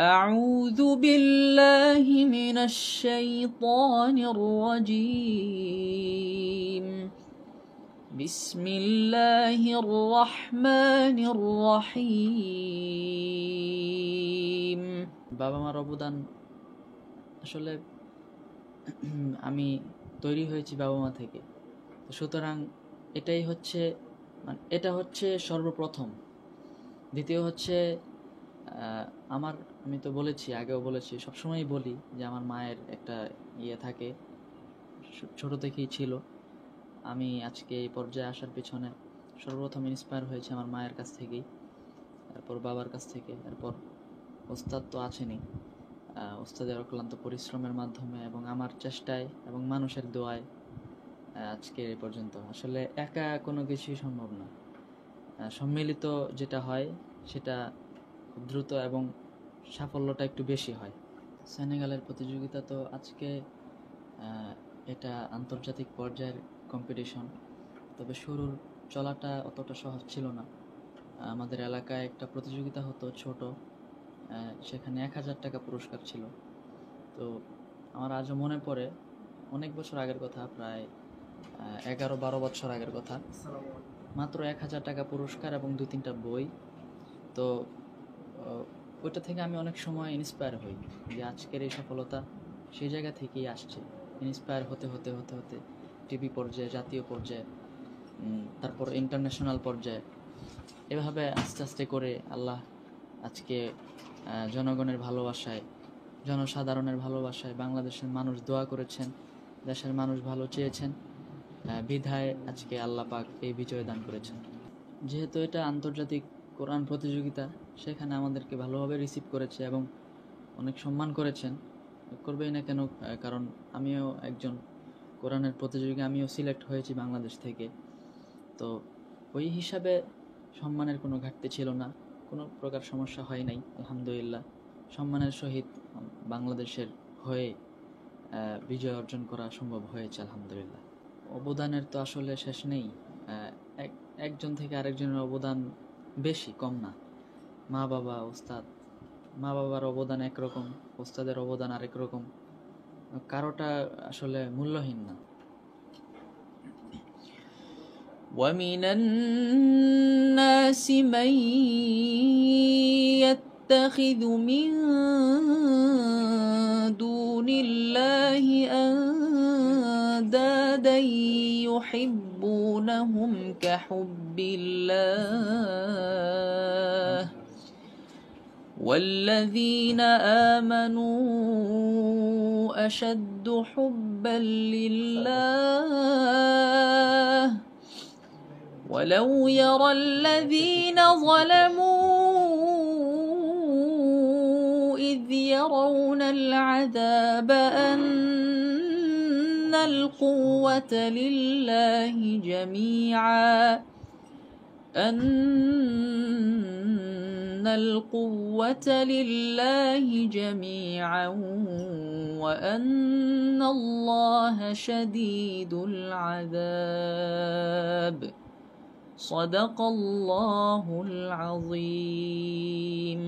أعوذ بالله من الشيطان الرجيم بسم الله الرحمن الرحيم বাবা মার অবদান আসলে আমি তৈরি হয়েছি বাবা মা থেকে, সুতরাং এটা হচ্ছে সর্বপ্রথম। দ্বিতীয় হচ্ছে আমি তো বলেছি, আগেও বলেছি, সবসময়ই বলি যে আমার মায়ের একটা থাকে, ছোট থেকেই ছিল। আমি আজকে এই পর্যায়ে আসার পিছনে সর্বপ্রথম ইন্সপায়ার হয়েছে আমার মায়ের কাছ থেকেই, তারপর বাবার কাছ থেকে, এরপর ওস্তাদ তো আছেনই। ওস্তাদের অক্লান্ত পরিশ্রমের মাধ্যমে এবং আমার চেষ্টায় এবং মানুষের দোয়ায় আজকে এই পর্যন্ত। আসলে একা কোনো কিছুই সম্ভব না, সম্মিলিত যেটা হয় সেটা খুব দ্রুত এবং সাফল্যটা একটু বেশি হয়। সেনেগালের প্রতিযোগিতা তো আজকে এটা আন্তর্জাতিক পর্যায়ের কম্পিটিশন, তবে শুরুর চলাটা অতটা সহজ ছিল না। আমাদের এলাকায় একটা প্রতিযোগিতা হতো ছোট, সেখানে 1000 টাকা পুরস্কার ছিল। তো আমার আজও মনে পড়ে, অনেক বছর আগের কথা, প্রায় 11-12 বছর আগের কথা। মাত্র 1000 টাকা পুরস্কার এবং 2-3টা বই। তো ওইটা থেকে আমি অনেক সময় ইন্সপায়ার হই যে আজকের এই সফলতা সেই জায়গা থেকেই আসছে। ইন্সপায়ার হতে হতে হতে হতে টিভি পর্যায়ে, জাতীয় পর্যায়ে, তারপর ইন্টারন্যাশনাল পর্যায়ে, এভাবে আস্তে আস্তে করে আল্লাহ আজকে জনগণের ভালোবাসায়, জনসাধারণের ভালোবাসায়, বাংলাদেশের মানুষ দোয়া করেছেন, দেশের মানুষ ভালো চেয়েছেন, বিধায় আজকে আল্লাহ পাক এই বিজয় দান করেছেন। যেহেতু এটা আন্তর্জাতিক কোরআন প্রতিযোগিতা, সেখানে আমাদেরকে ভালোভাবে রিসিভ করেছে এবং অনেক সম্মান করেছেন। করবেই না কেন, কারণ আমিও একজন কোরআনের প্রতিযোগী, আমিও সিলেক্ট হয়েছি বাংলাদেশ থেকে। তো ওই হিসাবে সম্মানের কোনো ঘাটতি ছিল না, কোনো প্রকার সমস্যা হয় নাই, আলহামদুলিল্লাহ। সম্মানের সহিত বাংলাদেশের হয়ে বিজয় অর্জন করা সম্ভব হয়েছে, আলহামদুলিল্লাহ। অবদানের তো আসলে শেষ নেই, একজন থেকে আরেকজনের অবদান বেশি, কম না। মা বাবা, ওস্তাদ, মা বাবার অবদান একরকম, ওস্তাদের অবদান আরেক রকম, কারোটা আসলে মূল্যহীন না। وَمِنَ النَّاسِ مَن يَتَّخِذُ مِن دُونِ اللَّهِ أَندَادًا يُحِبُّونَهُمْ كَحُبِّ اللَّهِ وَالَّذِينَ آمَنُوا أَشَدُّ حُبًّا لِلَّهِ وَلَوْ يَرَى الَّذِينَ ظَلَمُوا إِذْ يَرَوْنَ الْعَذَابَ أَنَّ الْقُوَّةَ لِلَّهِ جَمِيعًا وَأَنَّ اللَّهَ شَدِيدُ الْعَذَابِ صدق الله العظيم.